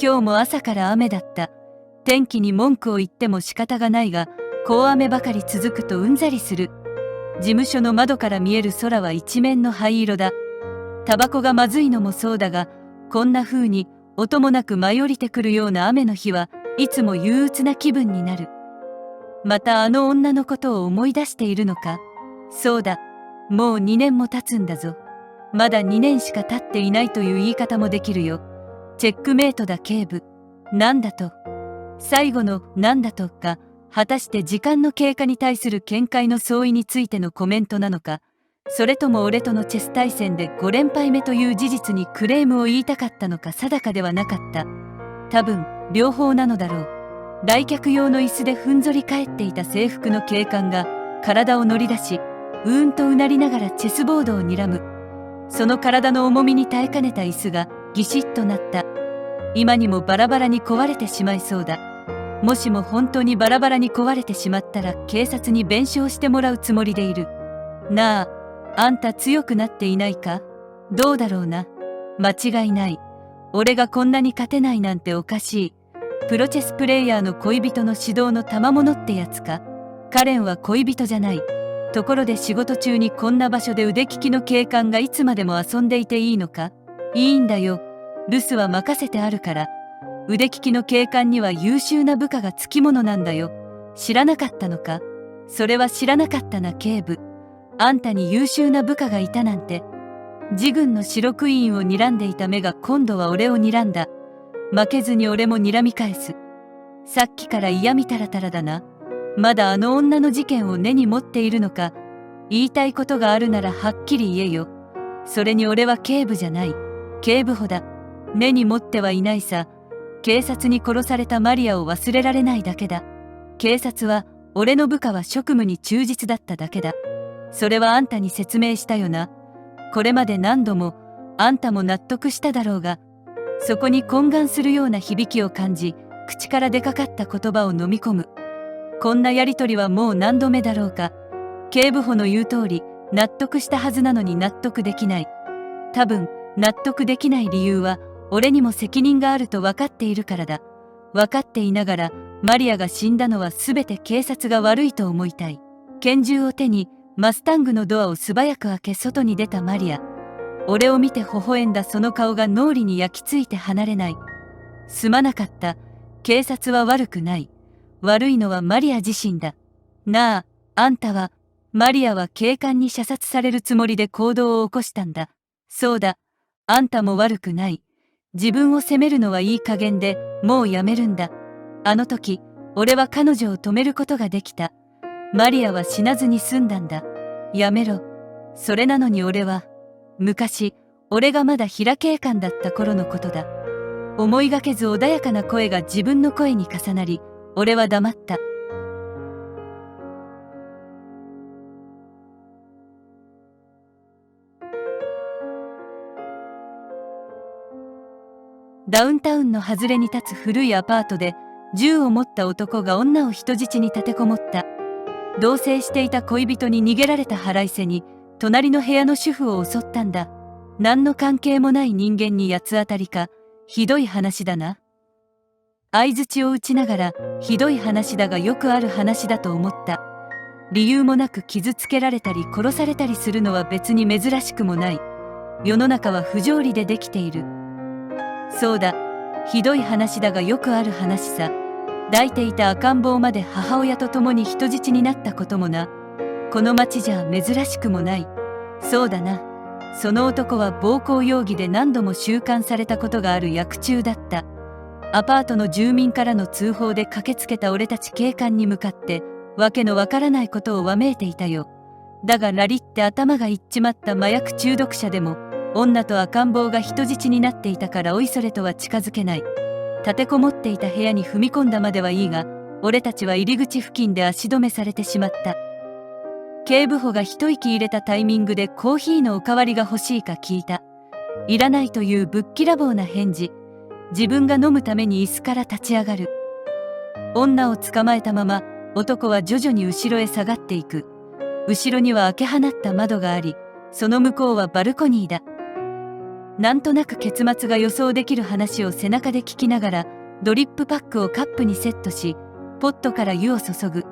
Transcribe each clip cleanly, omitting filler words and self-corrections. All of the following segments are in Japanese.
今日も朝から雨だった。天気に文句を言っても仕方がないが、こう雨ばかり続くとうんざりする。事務所の窓から見える空は一面の灰色だ。タバコがまずいのもそうだが、こんな風に音もなく舞い降りてくるような雨の日はいつも憂鬱な気分になる。またあの女のことを思い出しているのか。そうだ、もう2年も経つんだぞ。まだ2年しか経っていないという言い方もできるよ。チェックメイトだ警部。なんだと。最後のなんだとか、果たして時間の経過に対する見解の相違についてのコメントなのか、それとも俺とのチェス対戦で5連敗目という事実にクレームを言いたかったのか定かではなかった。多分両方なのだろう。来客用の椅子でふんぞり返っていた制服の警官が体を乗り出し、うーんとうなりながらチェスボードを睨む。その体の重みに耐えかねた椅子がギシッとなった。今にもバラバラに壊れてしまいそうだ。もしも本当にバラバラに壊れてしまったら警察に弁償してもらうつもりでいる。なあ、あんた強くなっていないか？どうだろうな。間違いない。俺がこんなに勝てないなんておかしい。プロチェスプレイヤーの恋人の指導の賜物ってやつか。カレンは恋人じゃない。ところで仕事中にこんな場所で腕利きの警官がいつまでも遊んでいていいのか？いいんだよ。留守は任せてあるから。腕利きの警官には優秀な部下がつきものなんだよ。知らなかったのか？それは知らなかったな警部。あんたに優秀な部下がいたなんて。自軍の白クイーンを睨んでいた目が今度は俺を睨んだ。負けずに俺も睨み返す。さっきから嫌みたらたらだな。まだあの女の事件を根に持っているのか。言いたいことがあるならはっきり言えよ。それに俺は警部じゃない。警部補だ。根に持ってはいないさ。警察に殺されたマリアを忘れられないだけだ。警察は俺の部下は職務に忠実だっただけだ。それはあんたに説明したよな。これまで何度もあんたも納得しただろうが、そこに懇願するような響きを感じ、口から出かかった言葉を飲み込む。こんなやりとりはもう何度目だろうか。警部補の言う通り納得したはずなのに納得できない。多分納得できない理由は俺にも責任があると分かっているからだ。分かっていながらマリアが死んだのは全て警察が悪いと思いたい。拳銃を手にマスタングのドアを素早く開け外に出たマリア。俺を見て微笑んだその顔が脳裏に焼き付いて離れない。すまなかった。警察は悪くない。悪いのはマリア自身だ。なあ、あんたは、マリアは警官に射殺されるつもりで行動を起こしたんだ。そうだ、あんたも悪くない。自分を責めるのはいい加減でもうやめるんだ。あの時、俺は彼女を止めることができた。マリアは死なずに済んだんだ。やめろ。それなのに俺は、昔、俺がまだ平警官だった頃のことだ。思いがけず穏やかな声が自分の声に重なり、俺は黙った。ダウンタウンの外れに立つ古いアパートで、銃を持った男が女を人質に立てこもった。同棲していた恋人に逃げられた腹いせに、隣の部屋の主婦を襲ったんだ。何の関係もない人間に八つ当たりか、ひどい話だな。相槌を打ちながら、ひどい話だがよくある話だと思った。理由もなく傷つけられたり殺されたりするのは別に珍しくもない。世の中は不条理でできている。そうだ、ひどい話だがよくある話さ。抱いていた赤ん坊まで母親と共に人質になったこともな。この町じゃ珍しくもない。そうだな。その男は暴行容疑で何度も収監されたことがある役中だった。アパートの住民からの通報で駆けつけた俺たち警官に向かってわけのわからないことをわめいていたよ。だがラリって頭がいっちまった麻薬中毒者でも女と赤ん坊が人質になっていたからおいそれとは近づけない。立てこもっていた部屋に踏み込んだまではいいが、俺たちは入り口付近で足止めされてしまった。警部補が一息入れたタイミングでコーヒーのおかわりが欲しいか聞いた。いらないというぶっきらぼうな返事。自分が飲むために椅子から立ち上がる。女を捕まえたまま男は徐々に後ろへ下がっていく。後ろには開け放った窓があり、その向こうはバルコニーだ。なんとなく結末が予想できる話を背中で聞きながら、ドリップパックをカップにセットし、ポットから湯を注ぐ。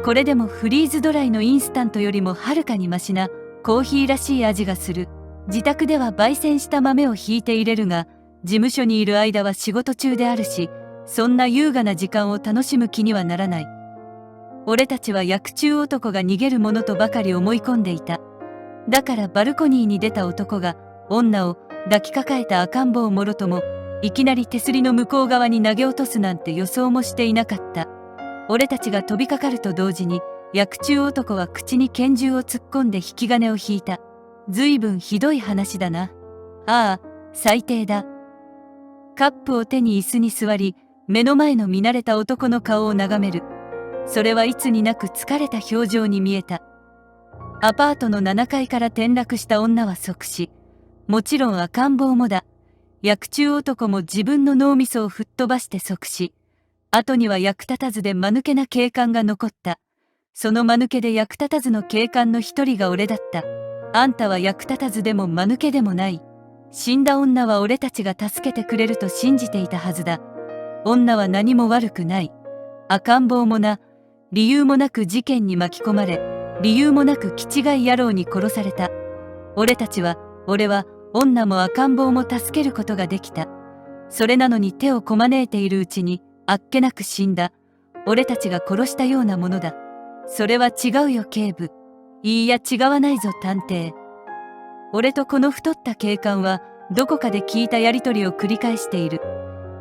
これでもフリーズドライのインスタントよりもはるかにマシなコーヒーらしい味がする。自宅では焙煎した豆をひいて入れるが、事務所にいる間は仕事中であるし、そんな優雅な時間を楽しむ気にはならない。俺たちは薬中男が逃げるものとばかり思い込んでいた。だからバルコニーに出た男が女を抱きかかえた赤ん坊をもろともいきなり手すりの向こう側に投げ落とすなんて予想もしていなかった。俺たちが飛びかかると同時に薬中男は口に拳銃を突っ込んで引き金を引いた。ずいぶんひどい話だな。ああ、最低だ。カップを手に椅子に座り、目の前の見慣れた男の顔を眺める。それはいつになく疲れた表情に見えた。アパートの7階から転落した女は即死。もちろん赤ん坊もだ。薬中男も自分の脳みそを吹っ飛ばして即死。後には役立たずで間抜けな警官が残った。その間抜けで役立たずの警官の一人が俺だった。あんたは役立たずでも間抜けでもない。死んだ女は俺たちが助けてくれると信じていたはずだ。女は何も悪くない。赤ん坊もな、理由もなく事件に巻き込まれ、理由もなく気違い野郎に殺された。俺は、女も赤ん坊も助けることができた。それなのに手をこまねいているうちに、あっけなく死んだ。俺たちが殺したようなものだ。それは違うよ、警部。いいや、違わないぞ、探偵。俺とこの太った警官は、どこかで聞いたやりとりを繰り返している。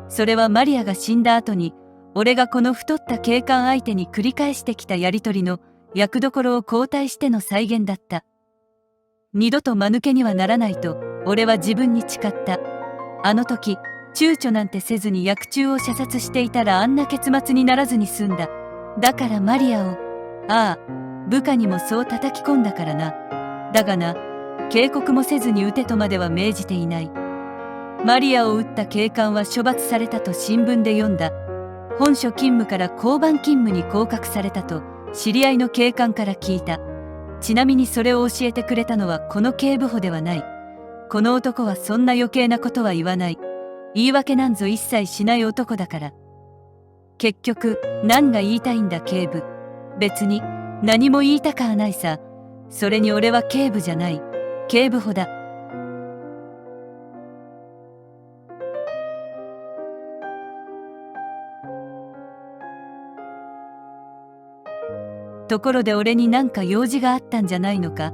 それはマリアが死んだ後に、俺がこの太った警官相手に繰り返してきたやりとりの役どころを交代しての再現だった。二度と間抜けにはならないと、俺は自分に誓った。あの時、躊躇なんてせずに薬中を射殺していたらあんな結末にならずに済んだ。だからマリアを、ああ、部下にもそう叩き込んだからな。だがな、警告もせずに撃てとまでは命じていない。マリアを撃った警官は処罰されたと新聞で読んだ。本所勤務から交番勤務に降格されたと知り合いの警官から聞いた。ちなみにそれを教えてくれたのはこの警部補ではない。この男はそんな余計なことは言わない。言い訳なんぞ一切しない男だから。結局、何が言いたいんだ警部。別に、何も言いたかはないさ。それに俺は警部じゃない。警部補だ。ところで俺になんか用事があったんじゃないのか。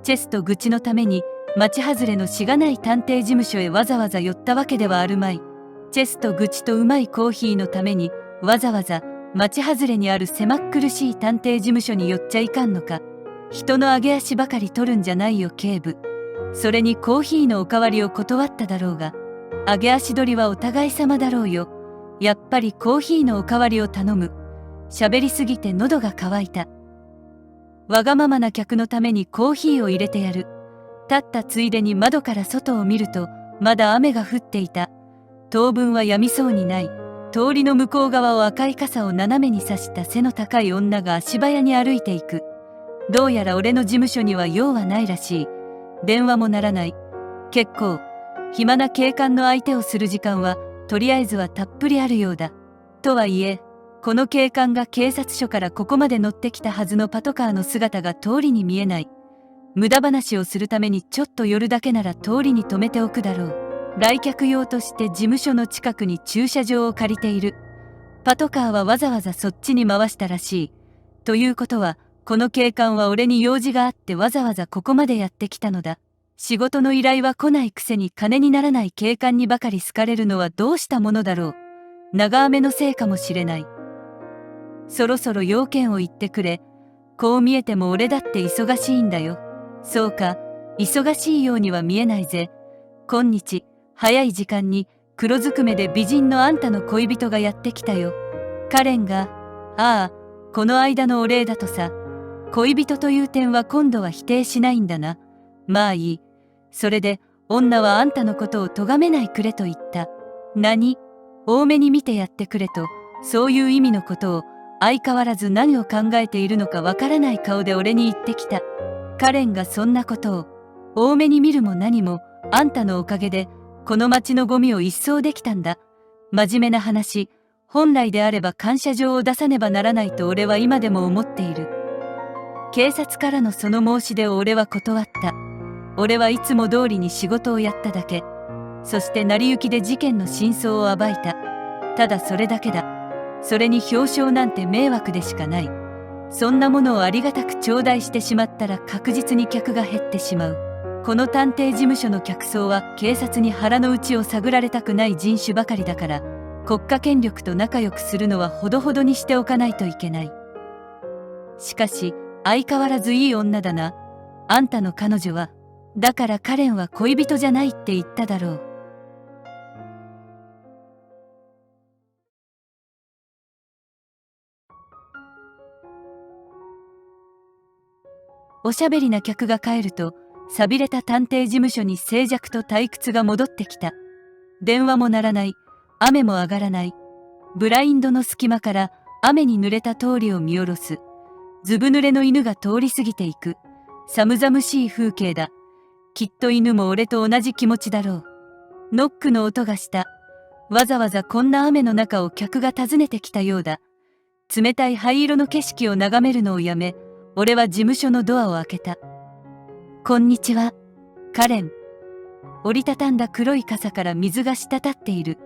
チェスと愚痴のために町外れのしがない探偵事務所へわざわざ寄ったわけではあるまい。チェスと愚痴とうまいコーヒーのためにわざわざ町外れにある狭っ苦しい探偵事務所に寄っちゃいかんのか。人の上げ足ばかり取るんじゃないよ警部。それにコーヒーのおかわりを断っただろうが、上げ足取りはお互い様だろうよ。やっぱりコーヒーのおかわりを頼む。喋りすぎて喉が渇いた。わがままな客のためにコーヒーを入れてやる。立ったついでに窓から外を見ると、まだ雨が降っていた。当分はやみそうにない。通りの向こう側を赤い傘を斜めに差した背の高い女が足早に歩いていく。どうやら俺の事務所には用はないらしい。電話も鳴らない。結構、暇な警官の相手をする時間は、とりあえずはたっぷりあるようだ。とはいえ、この警官が警察署からここまで乗ってきたはずのパトカーの姿が通りに見えない。無駄話をするためにちょっと寄るだけなら通りに止めておくだろう。来客用として事務所の近くに駐車場を借りている。パトカーはわざわざそっちに回したらしい。ということは、この警官は俺に用事があってわざわざここまでやってきたのだ。仕事の依頼は来ないくせに金にならない警官にばかり好かれるのはどうしたものだろう。長雨のせいかもしれない。そろそろ用件を言ってくれ。こう見えても俺だって忙しいんだよ。そうか、忙しいようには見えないぜ。今日、早い時間に黒ずくめで美人のあんたの恋人がやってきたよ。カレンが、ああ、この間のお礼だとさ。恋人という点は今度は否定しないんだな。まあいい。それで、女はあんたのことを咎めないくれと言った。何？多めに見てやってくれと、そういう意味のことを、相変わらず何を考えているのかわからない顔で俺に言ってきた。カレンがそんなことを、多めに見るも何も、あんたのおかげでこの町のゴミを一掃できたんだ。真面目な話、本来であれば感謝状を出さねばならないと俺は今でも思っている。警察からのその申し出を俺は断った。俺はいつも通りに仕事をやっただけ。そして成り行きで事件の真相を暴いた。ただそれだけだ。それに表彰なんて迷惑でしかない。そんなものをありがたく頂戴してしまったら確実に客が減ってしまう。この探偵事務所の客層は警察に腹の内を探られたくない人種ばかりだから、国家権力と仲良くするのはほどほどにしておかないといけない。しかし相変わらずいい女だな。あんたの彼女は。だからカレンは恋人じゃないって言っただろう。おしゃべりな客が帰ると、寂れた探偵事務所に静寂と退屈が戻ってきた。電話も鳴らない。雨も上がらない。ブラインドの隙間から雨に濡れた通りを見下ろす。ずぶ濡れの犬が通り過ぎていく。寒々しい風景だ。きっと犬も俺と同じ気持ちだろう。ノックの音がした。わざわざこんな雨の中を客が訪ねてきたようだ。冷たい灰色の景色を眺めるのをやめ、俺は事務所のドアを開けた。こんにちは、カレン。折りたたんだ黒い傘から水が滴っている。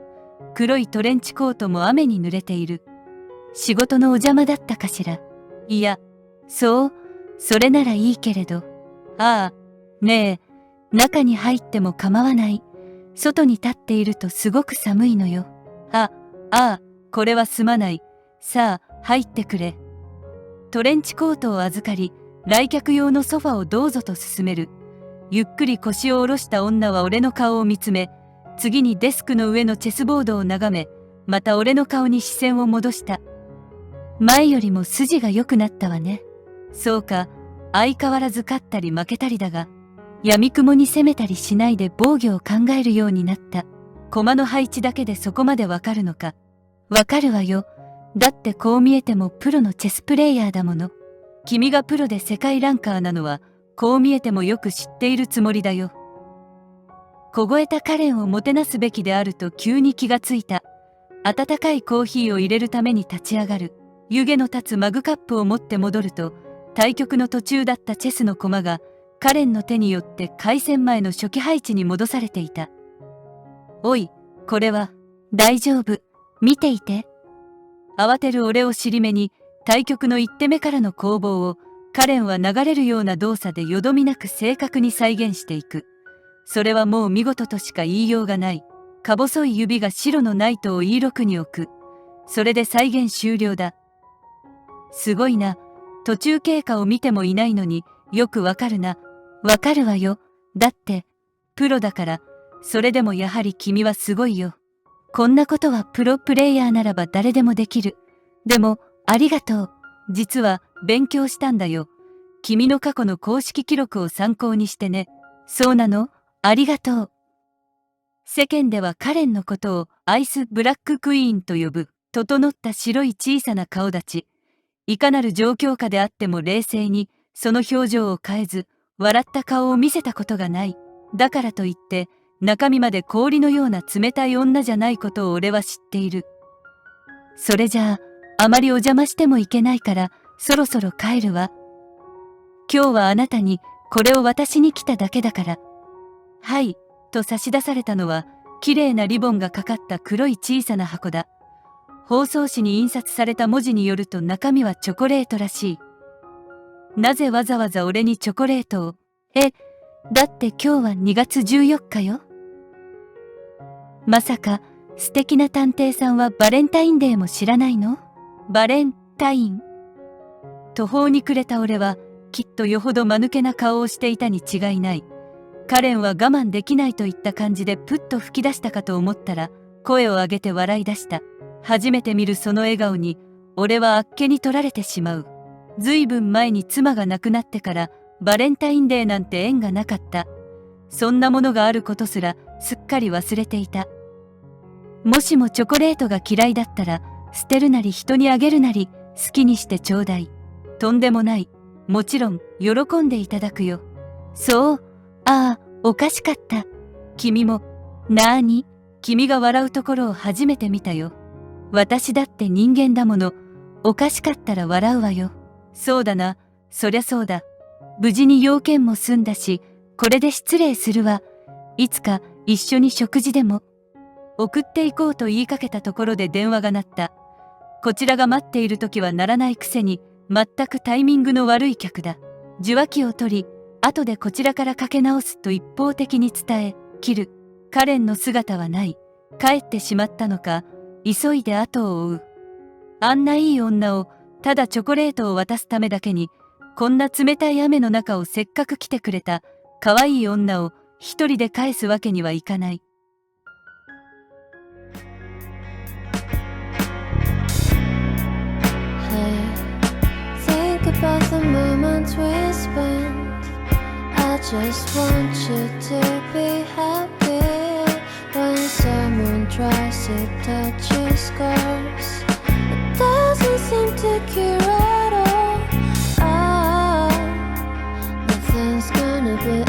黒いトレンチコートも雨に濡れている。仕事のお邪魔だったかしら。いや、そう、それならいいけれど。ああ、ねえ、中に入っても構わない。外に立っているとすごく寒いのよ。ああ、これはすまない。さあ、入ってくれ。トレンチコートを預かり、来客用のソファをどうぞと勧める。ゆっくり腰を下ろした女は俺の顔を見つめ、次にデスクの上のチェスボードを眺め、また俺の顔に視線を戻した。前よりも筋が良くなったわね。そうか、相変わらず勝ったり負けたりだが、闇雲に攻めたりしないで防御を考えるようになった。駒の配置だけでそこまでわかるのか。わかるわよ。だってこう見えてもプロのチェスプレイヤーだもの。君がプロで世界ランカーなのは、こう見えてもよく知っているつもりだよ。凍えたカレンをもてなすべきであると急に気がついた。温かいコーヒーを入れるために立ち上がる。湯気の立つマグカップを持って戻ると、対局の途中だったチェスの駒が、カレンの手によって開戦前の初期配置に戻されていた。おい、これは、大丈夫、見ていて。慌てる俺を尻目に、対局の一手目からの攻防を、カレンは流れるような動作でよどみなく正確に再現していく。それはもう見事としか言いようがない。か細い指が白のナイトを E6 に置く。それで再現終了だ。すごいな。途中経過を見てもいないのによくわかるな。わかるわよ。だってプロだから。それでもやはり君はすごいよ。こんなことはプロプレイヤーならば誰でもできる。でもありがとう。実は勉強したんだよ。君の過去の公式記録を参考にしてね。そうなの？ありがとう。世間ではカレンのことをアイスブラッククイーンと呼ぶ。整った白い小さな顔立ち。いかなる状況下であっても冷静にその表情を変えず笑った顔を見せたことがない。だからといって中身まで氷のような冷たい女じゃないことを俺は知っている。それじゃあまりお邪魔してもいけないからそろそろ帰るわ。今日はあなたにこれを渡しに来ただけだから。はい、と差し出されたのは綺麗なリボンがかかった黒い小さな箱だ。包装紙に印刷された文字によると中身はチョコレートらしい。なぜわざわざ俺にチョコレートを？だって今日は2月14日よ。まさか素敵な探偵さんはバレンタインデーも知らないの？バレンタイン。途方に暮れた俺はきっとよほど間抜けな顔をしていたに違いない。カレンは我慢できないといった感じでプッと吹き出したかと思ったら声を上げて笑い出した。初めて見るその笑顔に俺はあっけに取られてしまう。ずいぶん前に妻が亡くなってからバレンタインデーなんて縁がなかった。そんなものがあることすらすっかり忘れていた。もしもチョコレートが嫌いだったら捨てるなり人にあげるなり好きにしてちょうだい。とんでもない。もちろん喜んでいただくよ。そう、ああ、おかしかった。君も、なーに、君が笑うところを初めて見たよ。私だって人間だもの、おかしかったら笑うわよ。そうだな、そりゃそうだ。無事に用件も済んだし、これで失礼するわ。いつか一緒に食事でも。送っていこうと言いかけたところで電話が鳴った。こちらが待っている時は鳴らないくせに、全くタイミングの悪い客だ。受話器を取り、後でこちらからかけ直すと一方的に伝え、切る。カレンの姿はない。帰ってしまったのか、急いで後を追う。あんないい女を、ただチョコレートを渡すためだけに、こんな冷たい雨の中をせっかく来てくれた、可愛い女を一人で返すわけにはいかない。Think about the moments we spent. I just want you to be happy. When someone tries to touch your scars, it doesn't seem to cure at all. Nothing's gonna be